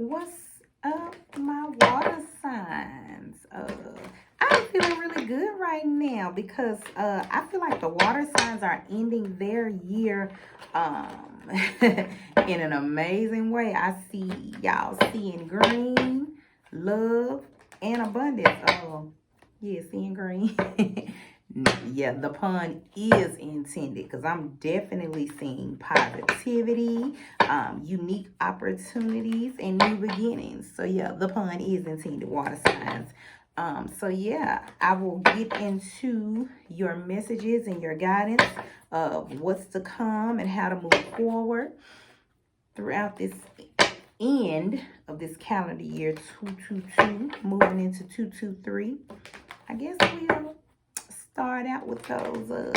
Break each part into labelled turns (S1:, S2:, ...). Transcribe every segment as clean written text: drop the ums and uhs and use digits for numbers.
S1: What's up, my water signs? I'm feeling really good right now because I feel like the water signs are ending their year in an amazing way. I see y'all seeing green, love, and abundance. Yeah, seeing green. Yeah, the pun is intended because I'm definitely seeing positivity, unique opportunities, and new beginnings. So yeah, the pun is intended, water signs. So yeah, I will get into your messages and your guidance of what's to come and how to move forward throughout this end of this calendar year 222, moving into 223. I guess we'll start out with those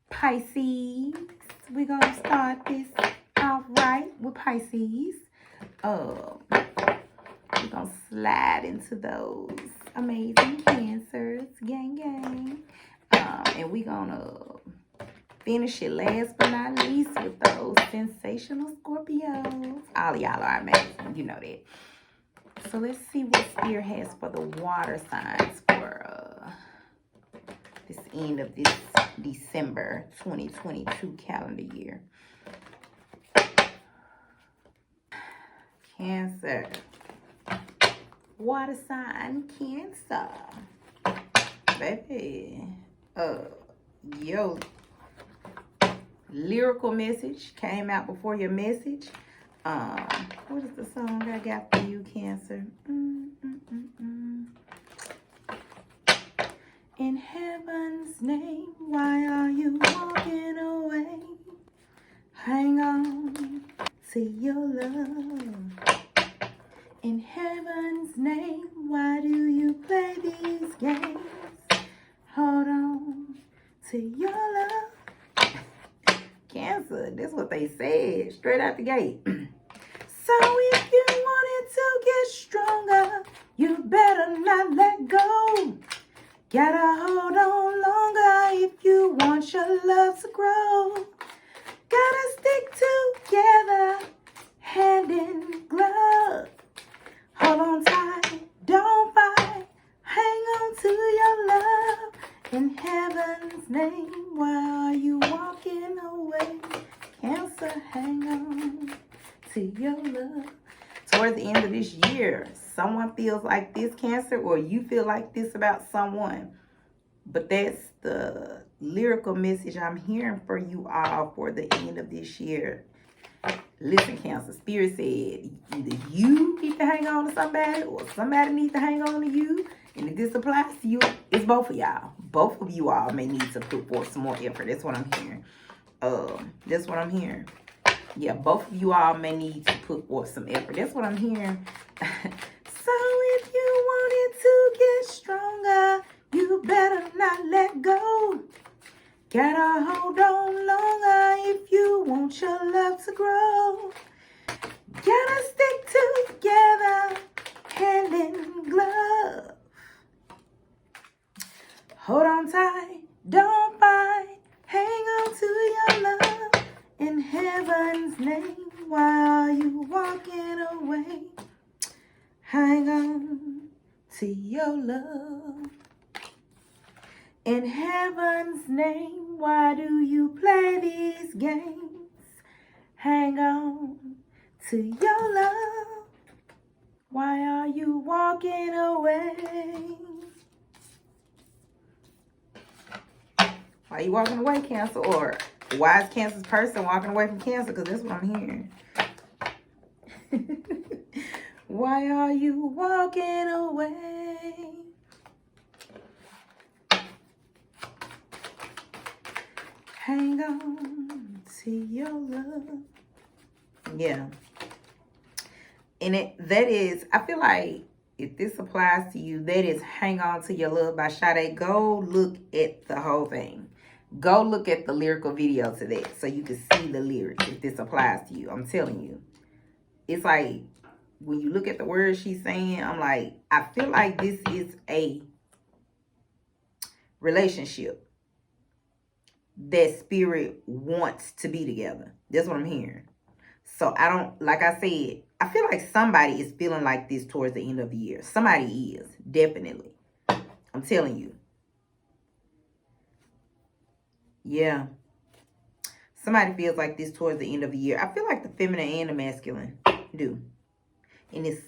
S1: Pisces. We're gonna start this off right with Pisces. We're gonna slide into those amazing Cancers, gang gang. And we're gonna finish it last but not least with those sensational Scorpios. All of y'all are amazing, you know that. So let's see what Spirit has for the water signs for this end of this December 2022 calendar year. Cancer. Water sign Cancer. Baby. Yo. Lyrical message came out before your message. What is the song I got for you, Cancer? In heaven's name, why are you walking away? Hang on to your love. In heaven's name, why do you play these games? Hold on to your love. Cancer, that's what they said straight out the gate. So if you wanted to get stronger, you better not let go. Gotta hold on longer if you want your love to grow. Gotta stick together, hand in glove. Hold on tight, don't fight, hang on to your love. In heaven's name, why are you walking away? Cancer, hang on to your love. Towards the end of this year, someone feels like this, Cancer, or you feel like this about someone. But that's the lyrical message I'm hearing for you all for the end of this year. Listen, Cancer, Spirit said either you need to hang on to somebody or somebody needs to hang on to you. And if this applies to you, it's both of y'all. Both of you all may need to put forth some more effort. That's what I'm hearing. That's what I'm hearing. Yeah, both of you all may need to put forth some effort. That's what I'm hearing. So if you wanted to get stronger, you better not let go. Gotta hold on longer if you want your love to grow. Gotta stick together, hand in glove. Hold on tight, don't fight, hang on to your love. In heaven's name, why are you walking away? Hang on to your love. In heaven's name, why do you play these games? Hang on to your love. Why are you walking away? Why are you walking away, Cancer? Or why is Cancer's person walking away from Cancer? Because that's what I'm hearing. Why are you walking away? Hang on to your love. Yeah. And that is, I feel like if this applies to you, that is Hang On to Your Love by Sade. Go look at the whole thing. Go look at the lyrical video to that so you can see the lyrics if this applies to you. I'm telling you. It's like, when you look at the words she's saying, I'm like, I feel like this is a relationship that Spirit wants to be together. That's what I'm hearing. So I don't, like I said, I feel like somebody is feeling like this towards the end of the year. Somebody is, definitely. I'm telling you. Yeah. Somebody feels like this towards the end of the year. I feel like the feminine and the masculine do in this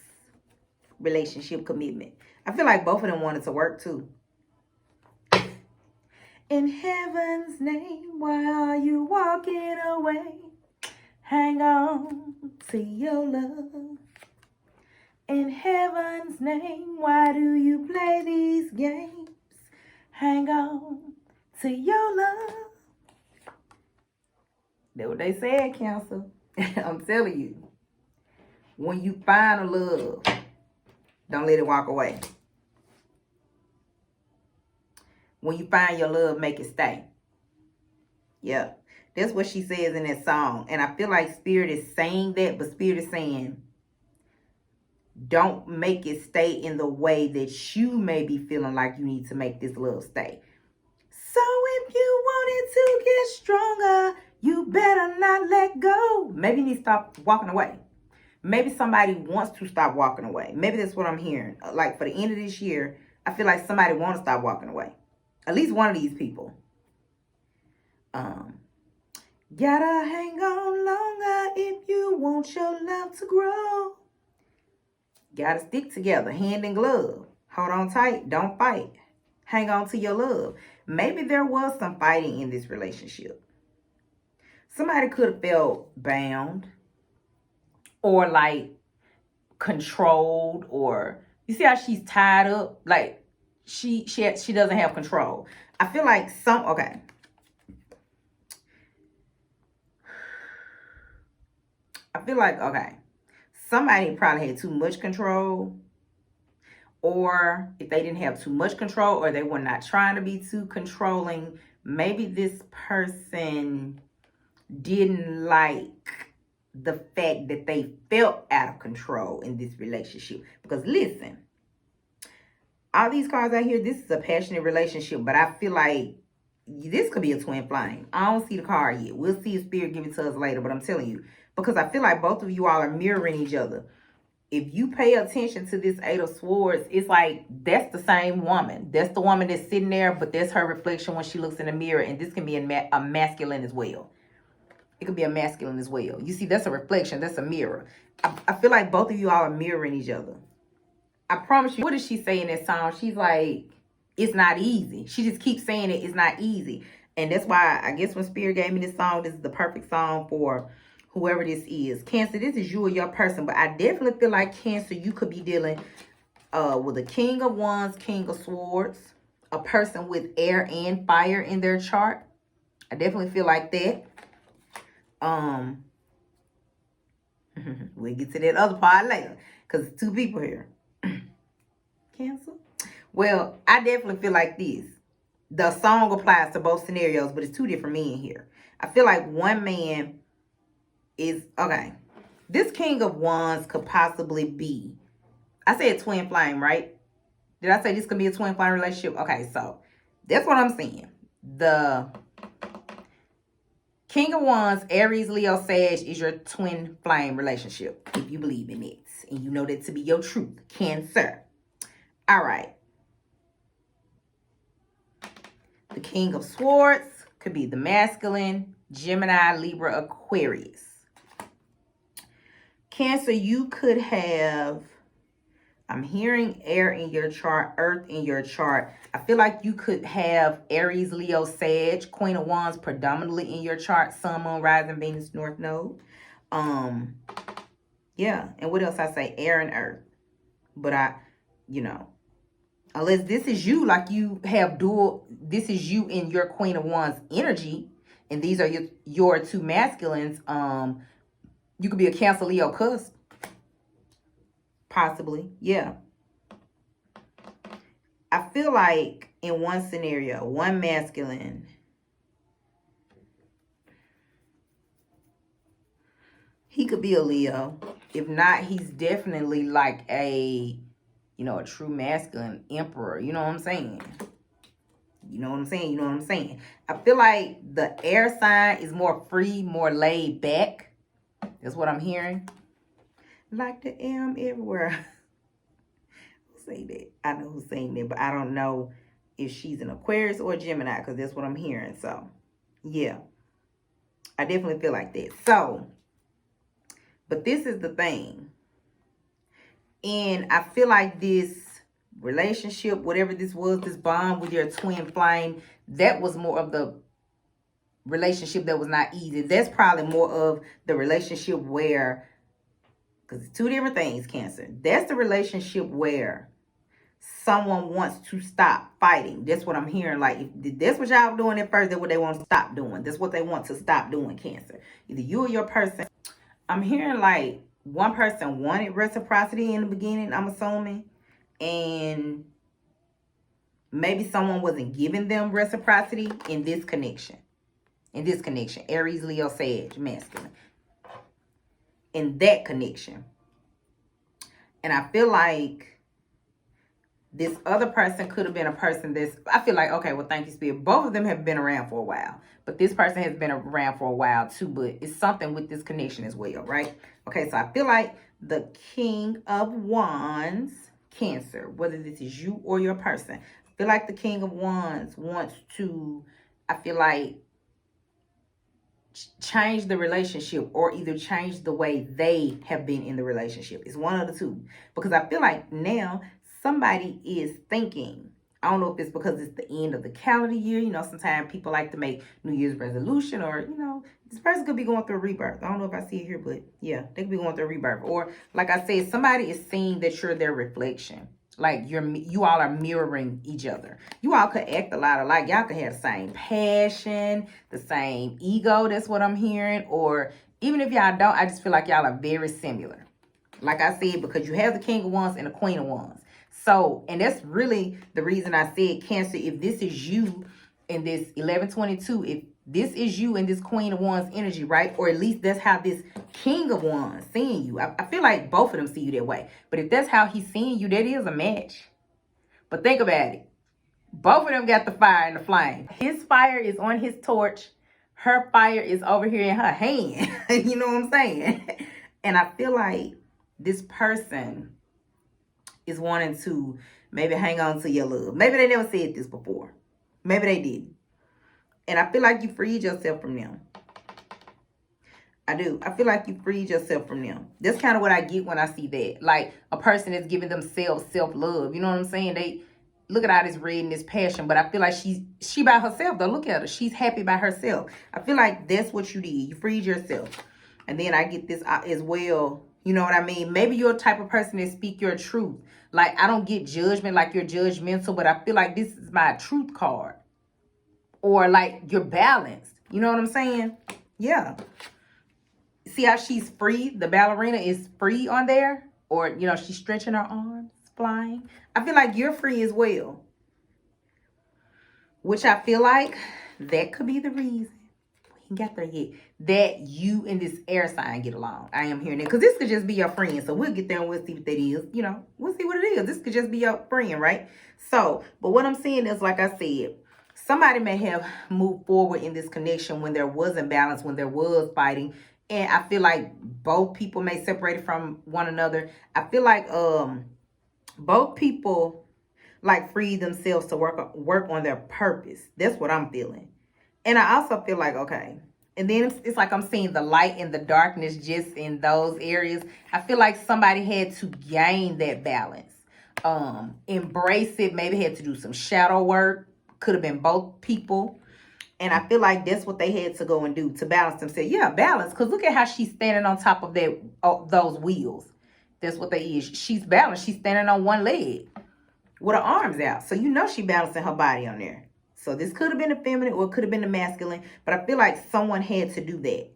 S1: relationship commitment. I feel like both of them wanted to work too. In heaven's name, why are you walking away? Hang on to your love. In heaven's name, why do you play these games? Hang on to your love. That's what they said, Cancer. I'm telling you. When you find a love, don't let it walk away. When you find your love, make it stay. Yeah. That's what she says in that song. And I feel like Spirit is saying that, but Spirit is saying, don't make it stay in the way that you may be feeling like you need to make this love stay. So if you want it to get stronger, you better not let go. Maybe you need to stop walking away. Maybe somebody wants to stop walking away. Maybe that's what I'm hearing. Like for the end of this year, I feel like somebody wants to stop walking away. At least one of these people. Gotta hang on longer if you want your love to grow. Gotta stick together, hand in glove. Hold on tight, don't fight. Hang on to your love. Maybe there was some fighting in this relationship. Somebody could have felt bound or like controlled, or you see how she's tied up? Like she doesn't have control. I feel like okay. I feel like, okay, somebody probably had too much control, or if they didn't have too much control, or they were not trying to be too controlling, maybe this person didn't like the fact that they felt out of control in this relationship. Because listen, all these cards out here, this is a passionate relationship, but I feel like this could be a twin flame. I don't see the card yet. We'll see if Spirit give it to us later, but I'm telling you, because I feel like both of you all are mirroring each other. If you pay attention to this Eight of Swords, it's like that's the same woman. That's the woman that's sitting there, but that's her reflection when she looks in the mirror. And this can be a masculine as well. It could be a masculine as well. You see, that's a reflection. That's a mirror. I feel like both of you all are mirroring each other. I promise you. What does she say in that song? She's like, it's not easy. She just keeps saying it. It's not easy. And that's why I guess when Spirit gave me this song, this is the perfect song for whoever this is. Cancer, this is you or your person. But I definitely feel like Cancer, you could be dealing with a King of Wands, King of Swords. A person with air and fire in their chart. I definitely feel like that. We'll get to that other part later. Because it's two people here. Cancer. Well, I definitely feel like this. The song applies to both scenarios, but it's two different men here. I feel like one man is, okay, this King of Wands could possibly be, I said twin flame, right? Did I say this could be a twin flame relationship? Okay, so that's what I'm saying. The King of Wands, Aries, Leo, Sag is your twin flame relationship, if you believe in it. And you know that to be your truth. Cancer. All right. The King of Swords could be the masculine, Gemini, Libra, Aquarius. Cancer, you could have, I'm hearing air in your chart, earth in your chart. I feel like you could have Aries, Leo, Sag, Queen of Wands predominantly in your chart. Sun, Moon, Rising, Venus, North Node. Yeah. And what else I say? Air and earth. But unless this is you, like you have dual, this is you in your Queen of Wands energy. And these are your two masculines. You could be a Cancer, Leo, cusp. Possibly. Yeah. I feel like in one scenario, one masculine, he could be a Leo. If not, he's definitely like a true masculine emperor. You know what I'm saying? You know what I'm saying? You know what I'm saying? I feel like the air sign is more free, more laid back. That's what I'm hearing. Like the M everywhere. Who say that? I know who's saying that, but I don't know if she's an Aquarius or a Gemini, because that's what I'm hearing. So, yeah. I definitely feel like that. So, but this is the thing. And I feel like this relationship, whatever this was, this bond with your twin flame, that was more of the relationship that was not easy. That's probably more of the relationship where, because it's two different things, Cancer. That's the relationship where someone wants to stop fighting. That's what I'm hearing. Like, if that's what y'all doing at first, that's what they want to stop doing. That's what they want to stop doing, Cancer. Either you or your person. I'm hearing like one person wanted reciprocity in the beginning, I'm assuming. And maybe someone wasn't giving them reciprocity in this connection. Aries, Leo, Sag, masculine. In that connection. And I feel like this other person could have been a person that's, I feel like, okay, well, thank you, Spirit. Both of them have been around for a while. But this person has been around for a while too. But it's something with this connection as well, right? Okay, so I feel like the King of Wands, Cancer, whether this is you or your person, I feel like the King of Wands wants to, I feel like, change the relationship, or either change the way they have been in the relationship. It's one of the two. Because I feel like now somebody is thinking, I don't know if it's because it's the end of the calendar year. You know, sometimes people like to make New Year's resolution, or, you know, this person could be going through a rebirth. I don't know if I see it here, but yeah, they could be going through a rebirth. Or like I said, somebody is seeing that you're their reflection. Like you all are mirroring each other. You all could act a lot alike. Y'all could have the same passion, the same ego. That's what I'm hearing. Or even if y'all don't, I just feel like y'all are very similar. Like I said, because you have the King of Wands and the Queen of Wands. So, and that's really the reason I said, Cancer, if this is you in this 1122, if this is you in this Queen of Wands energy, right? Or at least that's how this King of Wands seeing you. I feel like both of them see you that way. But if that's how he's seeing you, that is a match. But think about it. Both of them got the fire and the flame. His fire is on his torch. Her fire is over here in her hand. You know what I'm saying? And I feel like this person is wanting to maybe hang on to your love. Maybe they never said this before. Maybe they didn't. And I feel like you freed yourself from them. I do. I feel like you freed yourself from them. That's kind of what I get when I see that. Like a person that's giving themselves self-love. You know what I'm saying? They look at all this red and this passion. But I feel like she by herself, though. Look at her. She's happy by herself. I feel like that's what you did. You freed yourself. And then I get this as well. You know what I mean? Maybe you're a type of person that speak your truth. Like, I don't get judgment like you're judgmental, but I feel like this is my truth card. Or like you're balanced. You know what I'm saying? Yeah. See how she's free? The ballerina is free on there. Or, you know, she's stretching her arms, flying. I feel like you're free as well. Which I feel like that could be the reason. We ain't got there yet. That you and this air sign get along. I am hearing it. Because this could just be your friend. So we'll get there and we'll see what that is. You know, we'll see what it is. This could just be your friend, right? So, but what I'm saying is, like I said, somebody may have moved forward in this connection when there wasn't balance, when there was fighting. And I feel like both people may separate from one another. I feel like both people like free themselves to work on their purpose. That's what I'm feeling. And I also feel like, okay. And then it's like I'm seeing the light and the darkness just in those areas. I feel like somebody had to gain that balance. Embrace it. Maybe had to do some shadow work. Could have been both people. And I feel like that's what they had to go and do to balance themselves. Yeah, balance. Because look at how she's standing on top of those wheels. That's what they is. She's balanced. She's standing on one leg with her arms out. So you know she balancing her body on there. So this could have been the feminine or it could have been the masculine. But I feel like someone had to do that.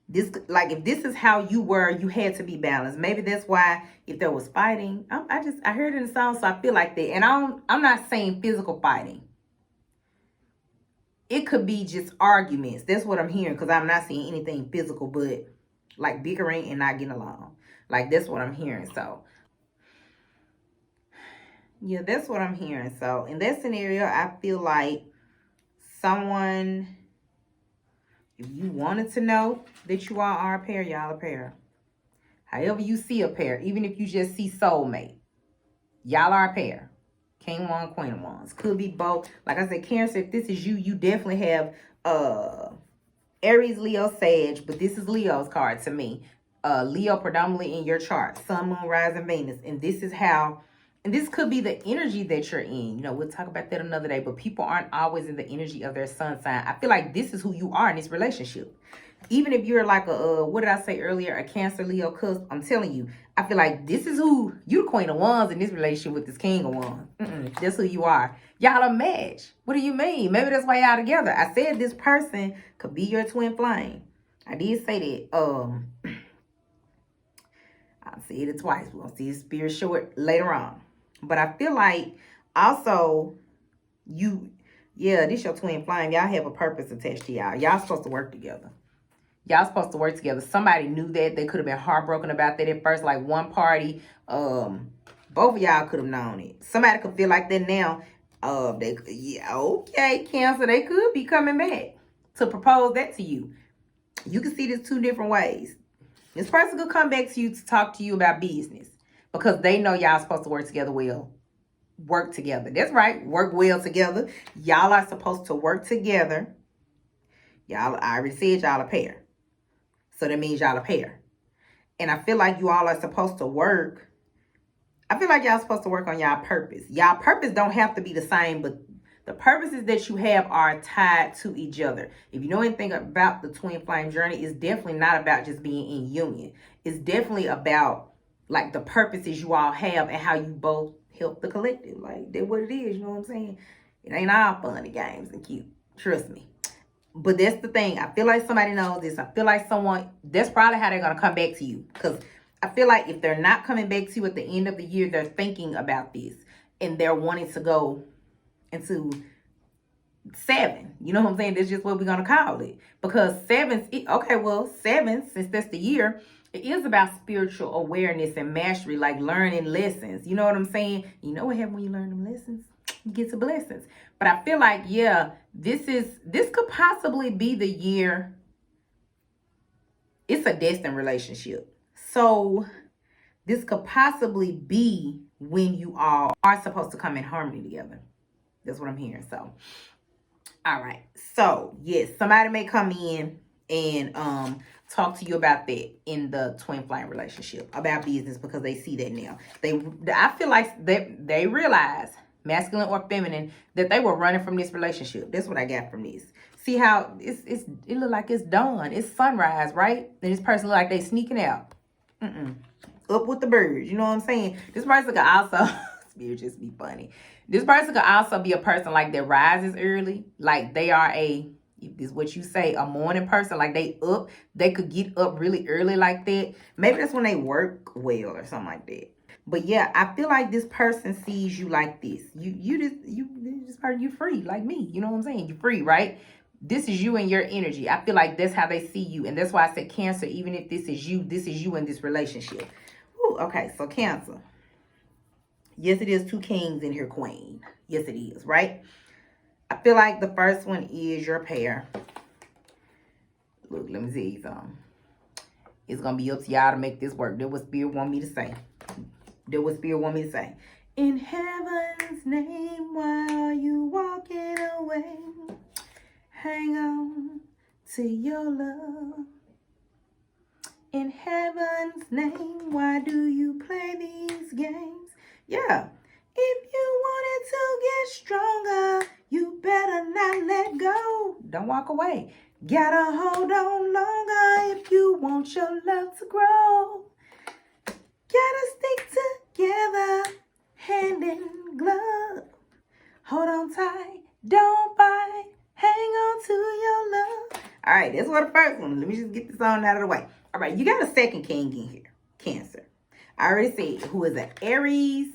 S1: This, like, if this is how you were, you had to be balanced. Maybe that's why if there was fighting, I heard it in the song, so I feel like that. And I'm not saying physical fighting. It could be just arguments. That's what I'm hearing, because I'm not seeing anything physical, but like bickering and not getting along. Like, that's what I'm hearing. So, yeah, that's what I'm hearing. So, in that scenario, I feel like someone If you wanted to know that you all are a pair, y'all a pair. However you see a pair, even if you just see soulmate, y'all are a pair. King one, queen of wands. Could be both. Like I said, Cancer, if this is you, you definitely have Aries, Leo, Sag, but this is Leo's card to me. Leo predominantly in your chart. Sun, Moon, Rising, Venus. And this is how, and this could be the energy that you're in. You know, we'll talk about that another day, but people aren't always in the energy of their sun sign. I feel like this is who you are in this relationship. Even if you're like a, what did I say earlier? A Cancer, Leo, cusp. I'm telling you, I feel like this is who, you the queen of wands in this relationship with this king of wands. That's who you are. Y'all a match. What do you mean? Maybe that's why y'all together. I said this person could be your twin flame. I did say that. I'll say it twice. We're going to see his spirit short later on. But I feel like also you, yeah, this your twin flame. Y'all have a purpose attached to y'all. Y'all supposed to work together. Y'all supposed to work together. Somebody knew that. They could have been heartbroken about that at first. Like one party, both of y'all could have known it. Somebody could feel like that now. Yeah, okay, Cancer, they could be coming back to propose that to you. You can see this two different ways. This person could come back to you to talk to you about business because they know y'all supposed to work together well. Work together. That's right. Work well together. Y'all are supposed to work together. Y'all, I already said y'all a pair. So that means y'all a pair. And I feel like you all are supposed to work. I feel like y'all supposed to work on y'all purpose. Y'all purpose don't have to be the same, but the purposes that you have are tied to each other. If you know anything about the twin flame journey, it's definitely not about just being in union. It's definitely about like the purposes you all have and how you both help the collective. Like that's what it is, you know what I'm saying? It ain't all fun and games and cute. Trust me. But that's the thing. I feel like somebody knows this. I feel like someone, that's probably how they're going to come back to you. Because I feel like if they're not coming back to you at the end of the year, they're thinking about this. And they're wanting to go into 7. You know what I'm saying? That's just what we're going to call it. Because 7, okay, well, 7, since that's the year, it is about spiritual awareness and mastery, like learning lessons. You know what I'm saying? You know what happens when you learn them lessons? You get to blessings. But I feel like, yeah, this could possibly be the year. It's a destined relationship. So this could possibly be when you all are supposed to come in harmony together. That's what I'm hearing. So, all right. So, yes, somebody may come in and talk to you about that in the twin flame relationship, about business, because they see that now. I feel like they realize, masculine or feminine, that they were running from this relationship. That's what I got from this. See how it look like it's dawn. It's sunrise, right? And this person look like they sneaking out. Up with the birds. You know what I'm saying? This person could also, spirit just be funny. This person could also be a person like that rises early. Like they are if this is what you say, a morning person. Like they could get up really early like that. Maybe that's when they work well or something like that. But yeah, I feel like this person sees you like this. This person, you free like me. You know what I'm saying? You're free, right? This is you and your energy. I feel like that's how they see you. And that's why I said Cancer, even if this is you in this relationship. Ooh, okay, so Cancer. Yes, it is 2 kings in here, queen. Yes, it is, right? I feel like the first one is your pair. Look, let me see something. It's going to be up to y'all to make this work. That's what Spirit want me to say. That's what Spirit want me to say. In heaven's name, why are you walking away? Hang on to your love. In heaven's name, why do you play these games? Yeah. If you wanted to get stronger, you better not let go. Don't walk away. Gotta hold on longer if you want your love to grow. Gotta stick together, hand in glove. Hold on tight, don't fight, hang on to your love. All right, that's what the first one. Let me just get this on out of the way. All right, you got a second king in here, Cancer. I already said, who is an Aries?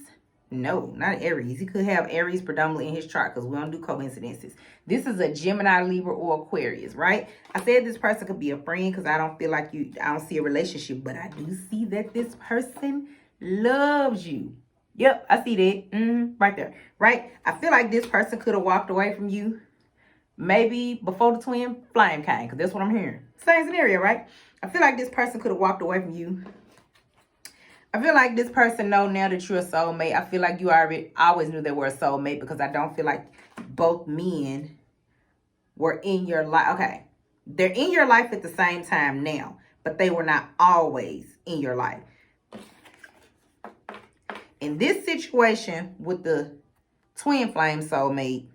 S1: No, not Aries. He could have Aries predominantly in his chart because we don't do coincidences. This is a Gemini, Libra, or Aquarius, right? I said this person could be a friend because I don't feel like I don't see a relationship, but I do see that this person loves you. Yep, I see that. Right there, right? I feel like this person could have walked away from you maybe before the twin flame came, because that's what I'm hearing. Same scenario, right? I feel like this person could have walked away from you. I feel like this person know now that you're a soulmate. I feel like you always knew they were a soulmate, because I don't feel like both men were in your life. Okay, they're in your life at the same time now, but they were not always in your life. In this situation with the twin flame soulmate,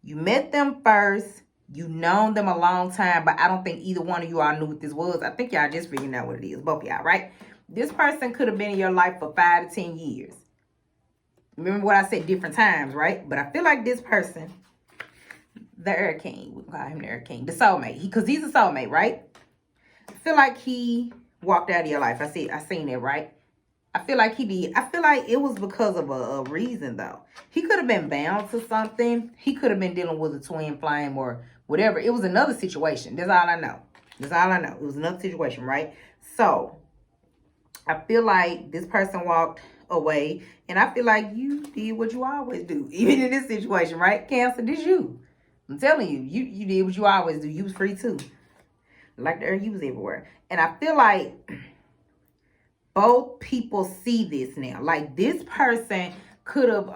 S1: you met them first. You known them a long time, but I don't think either one of you all knew what this was. I think y'all just figuring out what it is, both of y'all, right? This person could have been in your life for 5 to 10 years. Remember what I said, different times, right? But I feel like this person, the Air King, we call him the Air King, the soulmate, because he's a soulmate, right? I feel like he walked out of your life. I seen it, right? I feel like he did. I feel like it was because of a reason, though. He could have been bound to something. He could have been dealing with a twin flame or whatever. It was another situation. That's all I know. That's all I know. It was another situation, right? So, I feel like this person walked away. And I feel like you did what you always do. Even in this situation, right? Cancer, this you. I'm telling you. You did what you always do. You was free, too. Like the earth, you was everywhere. And I feel like both people see this now. Like, this person could have,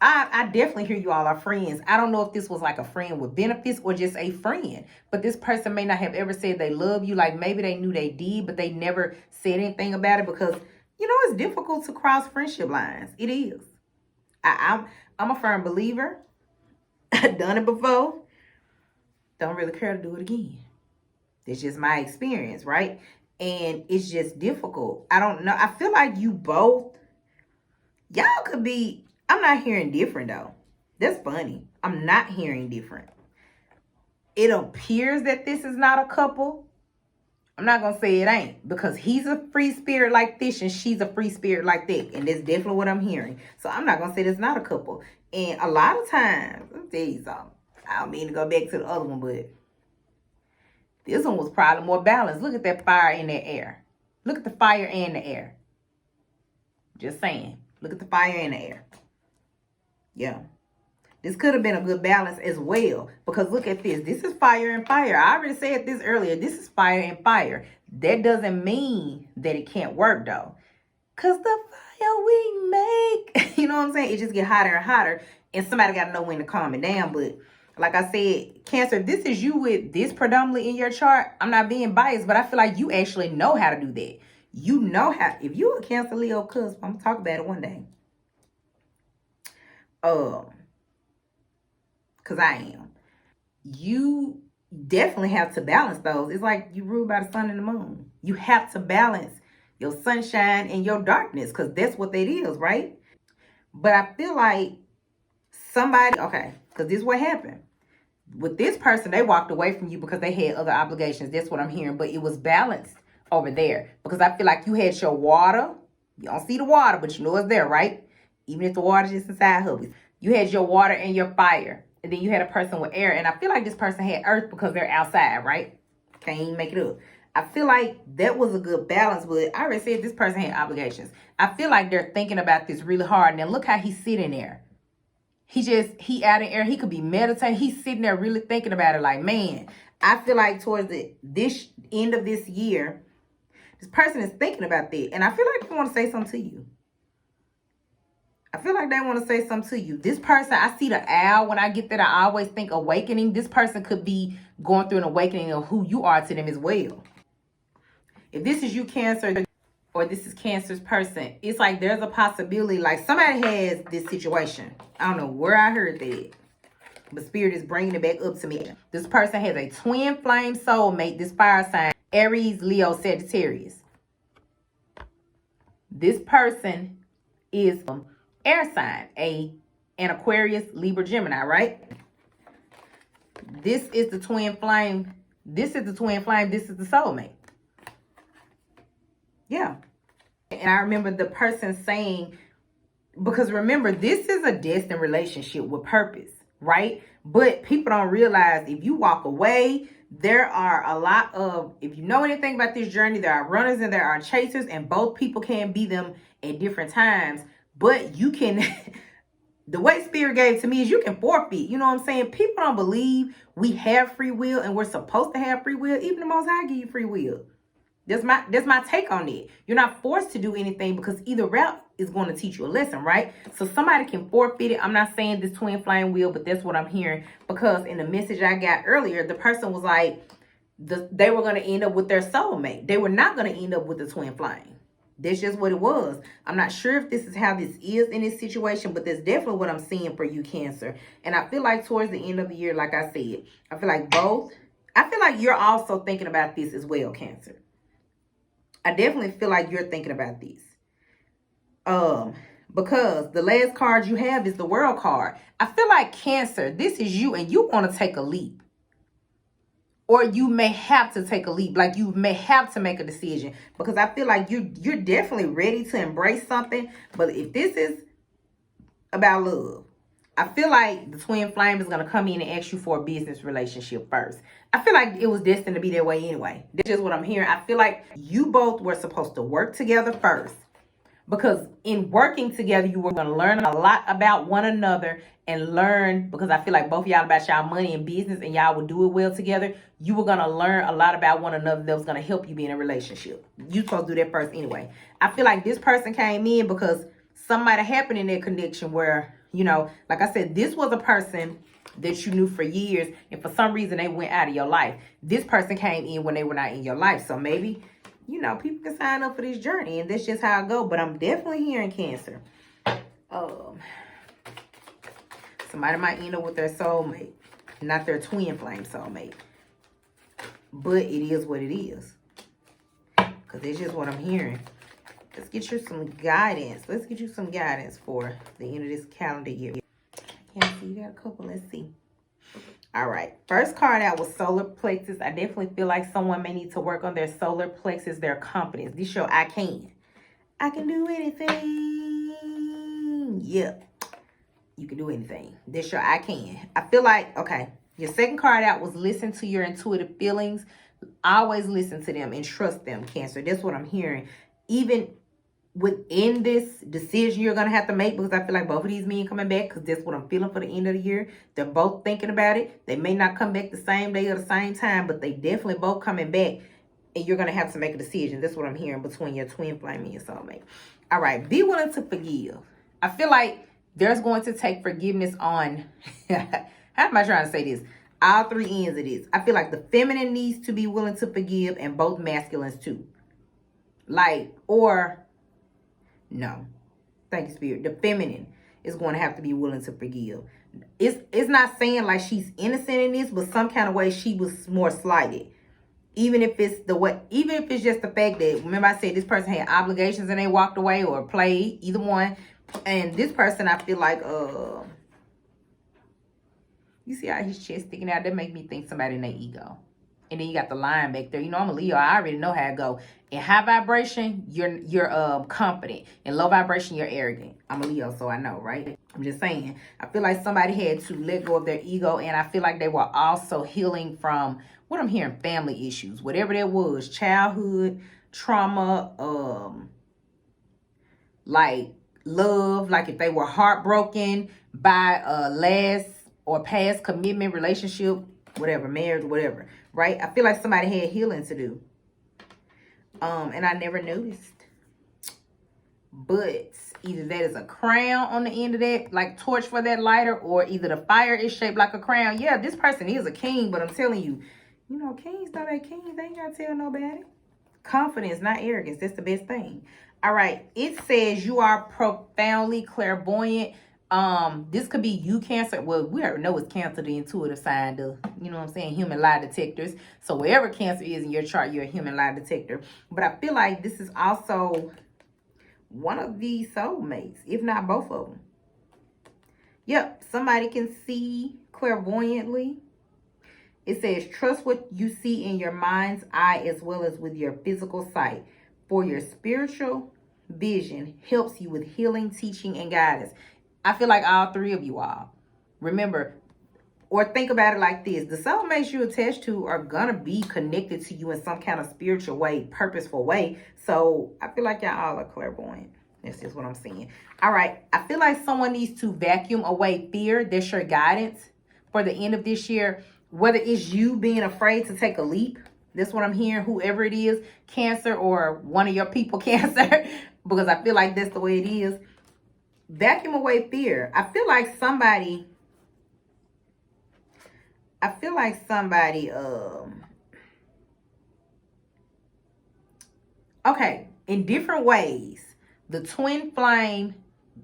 S1: I definitely hear you all are friends. I don't know if this was like a friend with benefits or just a friend. But this person may not have ever said they love you. Like, maybe they knew they did, but they never said anything about it because, you know, it's difficult to cross friendship lines. It is. I'm a firm believer. I've done it before. Don't really care to do it again. It's just my experience, right? And it's just difficult. I don't know. I feel like you both, y'all could be, I'm not hearing different though. That's funny. I'm not hearing different. It appears that this is not a couple. I'm not going to say it ain't, because he's a free spirit like this and she's a free spirit like that. And that's definitely what I'm hearing. So I'm not going to say it's not a couple. And a lot of times, let me tell you something. I don't mean to go back to the other one, but this one was probably more balanced. Look at that fire in the air. Look at the fire and the air. Just saying. Look at the fire and the air. Yeah. This could have been a good balance as well. Because look at this. This is fire and fire. I already said this earlier. This is fire and fire. That doesn't mean that it can't work though. Because the fire we make, you know what I'm saying? It just get hotter and hotter. And somebody got to know when to calm it down. But like I said, Cancer, if this is you with this predominantly in your chart, I'm not being biased, but I feel like you actually know how to do that. You know how, if you're a Cancer, Leo, cusp, I'm going to talk about it one day. Because I am. You definitely have to balance those. It's like you ruled by the sun and the moon. You have to balance your sunshine and your darkness, because that's what that is, right? But I feel like somebody, okay, because this is what happened. With this person, they walked away from you because they had other obligations. That's what I'm hearing. But it was balanced over there. Because I feel like you had your water. You don't see the water, but you know it's there, right? Even if the water's just inside hubbies. You had your water and your fire. And then you had a person with air. And I feel like this person had earth because they're outside, right? Can't even make it up. I feel like that was a good balance. But I already said this person had obligations. I feel like they're thinking about this really hard. And then look how he's sitting there. He out in air. He could be meditating. He's sitting there really thinking about it like, man, I feel like towards this end of this year, this person is thinking about that. And I feel like they want to say something to you. I feel like they want to say something to you. This person, I see the owl. When I get that, I always think awakening. This person could be going through an awakening of who you are to them as well. If this is you, Cancer, or this is Cancer's person, it's like there's a possibility, like somebody has this situation. I don't know where I heard that, but Spirit is bringing it back up to me. This person has a twin flame soulmate, this fire sign, Aries, Leo, Sagittarius. This person is air sign, an Aquarius, Libra, Gemini, right? This is the twin flame. This is the twin flame. This is the soulmate. Yeah. And I remember the person saying, because remember, this is a destined relationship with purpose, right? But people don't realize if you walk away, there are a lot of, if you know anything about this journey, there are runners and there are chasers, and both people can be them at different times. But you can, the way Spirit gave to me is you can forfeit. You know what I'm saying? People don't believe we have free will and we're supposed to have free will. Even the Most High give you free will. That's my take on it. You're not forced to do anything because either route is going to teach you a lesson, right? So somebody can forfeit it. I'm not saying this twin flame will, but that's what I'm hearing. Because in the message I got earlier, the person was like, they were going to end up with their soulmate. They were not going to end up with the twin flame. That's just what it was. I'm not sure if this is how this is in this situation, but that's definitely what I'm seeing for you, Cancer. And I feel like towards the end of the year, like I said, I feel like you're also thinking about this as well, Cancer. I definitely feel like you're thinking about this. Because the last card you have is the World card. I feel like, Cancer, this is you and you want to take a leap. Or you may have to take a leap. Like you may have to make a decision. Because I feel like you're definitely ready to embrace something. But if this is about love, I feel like the twin flame is going to come in and ask you for a business relationship first. I feel like it was destined to be that way anyway. That's just what I'm hearing. I feel like you both were supposed to work together first. Because in working together, you were going to learn a lot about one another and learn, because I feel like both of y'all about y'all money and business and y'all would do it well together. You were going to learn a lot about one another that was going to help you be in a relationship. You supposed to do that first anyway. I feel like this person came in because something might have happened in their connection where, you know, like I said, this was a person that you knew for years. And for some reason, they went out of your life. This person came in when they were not in your life. So maybe, you know, people can sign up for this journey, and that's just how I go. But I'm definitely hearing, Cancer. Somebody might end up with their soulmate, not their twin flame soulmate. But it is what it is. Because it's just what I'm hearing. Let's get you some guidance. Let's get you some guidance for the end of this calendar year. I can't see. You got a couple. Let's see. All right. First card out was solar plexus. I definitely feel like someone may need to work on their solar plexus, their confidence. This show I can. I can do anything. Yep. You can do anything. This show I can. I feel like, okay, your second card out was listen to your intuitive feelings. Always listen to them and trust them, Cancer. That's what I'm hearing. Even within this decision you're going to have to make, because I feel like both of these men coming back, because that's what I'm feeling for the end of the year. They're both thinking about it. They may not come back the same day or the same time, but they definitely both coming back, and you're going to have to make a decision. That's what I'm hearing between your twin flame and your soulmate. All right, be willing to forgive. I feel like there's going to take forgiveness on, how am I trying to say this? All three ends of this. I feel like the feminine needs to be willing to forgive, and both masculines too. Like, or no. Thank you, Spirit. The feminine is going to have to be willing to forgive. It's not saying like she's innocent in this, but some kind of way she was more slighted. Even if it's just the fact that, remember I said this person had obligations and they walked away or played, either one. And this person, I feel like, you see how his chest sticking out? That make me think somebody in their ego. And then you got the line back there. You know, I'm a Leo. I already know how it go. In high vibration, you're confident. In low vibration, you're arrogant. I'm a Leo, so I know, right? I'm just saying. I feel like somebody had to let go of their ego, and I feel like they were also healing from what I'm hearing, family issues, whatever that was, childhood trauma, like love, like if they were heartbroken by a last or past commitment, relationship, whatever, marriage, whatever, right? I feel like somebody had healing to do. And I never noticed. But either that is a crown on the end of that, like torch for that lighter, or either the fire is shaped like a crown. Yeah, this person is a king, but I'm telling you, you know, kings know they kings. They ain't got to tell nobody. Confidence, not arrogance. That's the best thing. All right. It says you are profoundly clairvoyant. This could be you, Cancer. Well, we already know it's Cancer, the intuitive sign, the, you know what I'm saying, human lie detectors. So wherever Cancer is in your chart, you're a human lie detector. But I feel like this is also one of the soulmates, if not both of them. Yep, somebody can see clairvoyantly. It says, trust what you see in your mind's eye as well as with your physical sight. For your spiritual vision helps you with healing, teaching, and guidance. I feel like all three of you all. Remember, or think about it like this. The soulmates you attached to are going to be connected to you in some kind of spiritual way, purposeful way. So I feel like y'all all are clairvoyant. That's just what I'm seeing. All right. I feel like someone needs to vacuum away fear. That's your guidance for the end of this year. Whether it's you being afraid to take a leap. That's what I'm hearing. Whoever it is, Cancer or one of your people, Cancer. Because I feel like that's the way it is. Vacuum away fear. I feel like somebody... okay, in different ways, the twin flame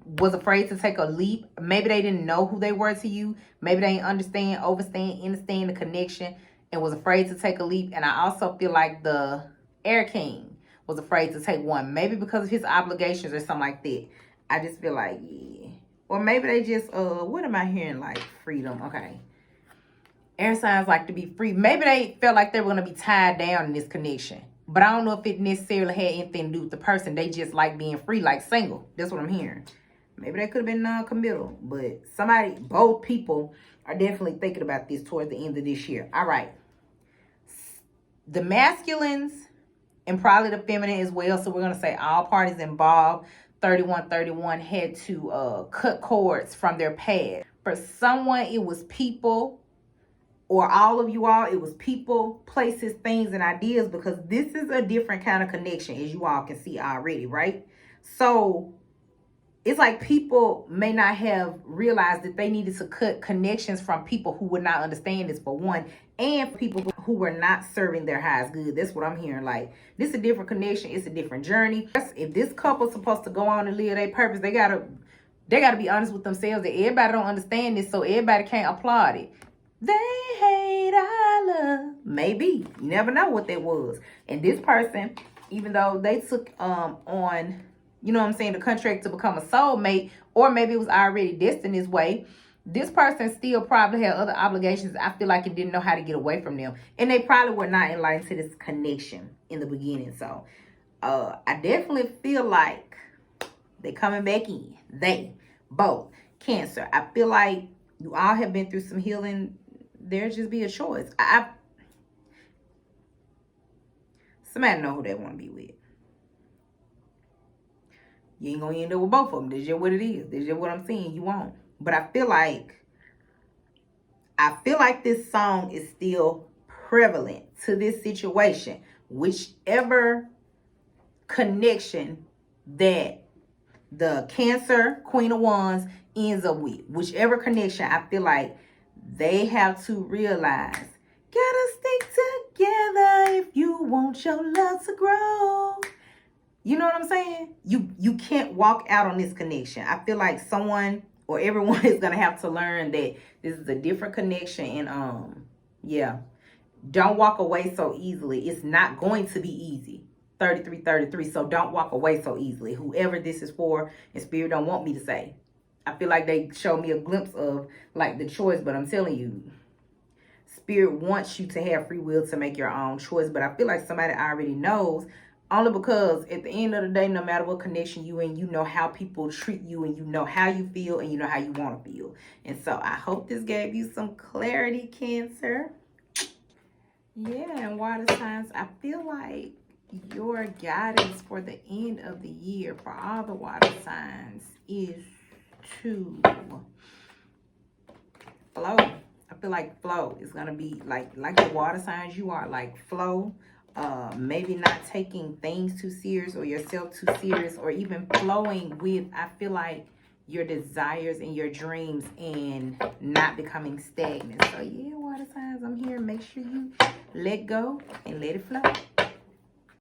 S1: was afraid to take a leap. Maybe they didn't know who they were to you. Maybe they didn't understand, understand the connection and was afraid to take a leap. And I also feel like the Air King was afraid to take one. Maybe because of his obligations or something like that. I just feel like, yeah. Or maybe they just, what am I hearing? Like freedom. Okay. Air signs like to be free. Maybe they felt like they were going to be tied down in this connection. But I don't know if it necessarily had anything to do with the person. They just like being free, like single. That's what I'm hearing. Maybe they could have been non-committal. But somebody, both people are definitely thinking about this towards the end of this year. All right. The masculines and probably the feminine as well. So we're going to say all parties involved. 3131 had to cut cords from their past. For someone, it was people. Or all of you all, it was people, places, things, and ideas, because this is a different kind of connection, as you all can see already, right? So it's like people may not have realized that they needed to cut connections from people who would not understand this, for one, and people who were not serving their highest good. That's what I'm hearing. Like, this is a different connection. It's a different journey. If this couple's supposed to go on and live their purpose, they gotta be honest with themselves that everybody don't understand this, so everybody can't applaud it. They hate our love. Maybe. You never know what that was. And this person, even though they took on, you know what I'm saying, the contract to become a soulmate, or maybe it was already destined this way, this person still probably had other obligations. I feel like it didn't know how to get away from them. And they probably were not enlightened to this connection in the beginning. So I definitely feel like they're coming back in. They, both. Cancer. I feel like you all have been through some healing. There'll just be a choice. Somebody know who they want to be with. You ain't gonna end up with both of them. That's just what it is. That's just what I'm saying. You won't. But I feel like this song is still prevalent to this situation. Whichever connection that the Cancer Queen of Wands ends up with, whichever connection, I feel like they have to realize, gotta stick together if you want your love to grow. You know what I'm saying? You can't walk out on this connection. I feel like someone or everyone is gonna have to learn that this is a different connection, and yeah, don't walk away so easily. It's not going to be easy. 3333. So don't walk away so easily. Whoever this is for, and Spirit don't want me to say. I feel like they showed me a glimpse of like the choice, but I'm telling you, Spirit wants you to have free will to make your own choice. But I feel like somebody already knows, only because at the end of the day, no matter what connection you in, you know how people treat you, and you know how you feel, and you know how you want to feel. And so I hope this gave you some clarity, Cancer. Yeah, and water signs, I feel like your guidance for the end of the year for all the water signs is to flow. I feel like flow is gonna be like the water signs you are, like flow. Maybe not taking things too serious or yourself too serious, or even flowing with, I feel like, your desires and your dreams, and not becoming stagnant. So yeah, water signs, I'm here. Make sure you let go and let it flow.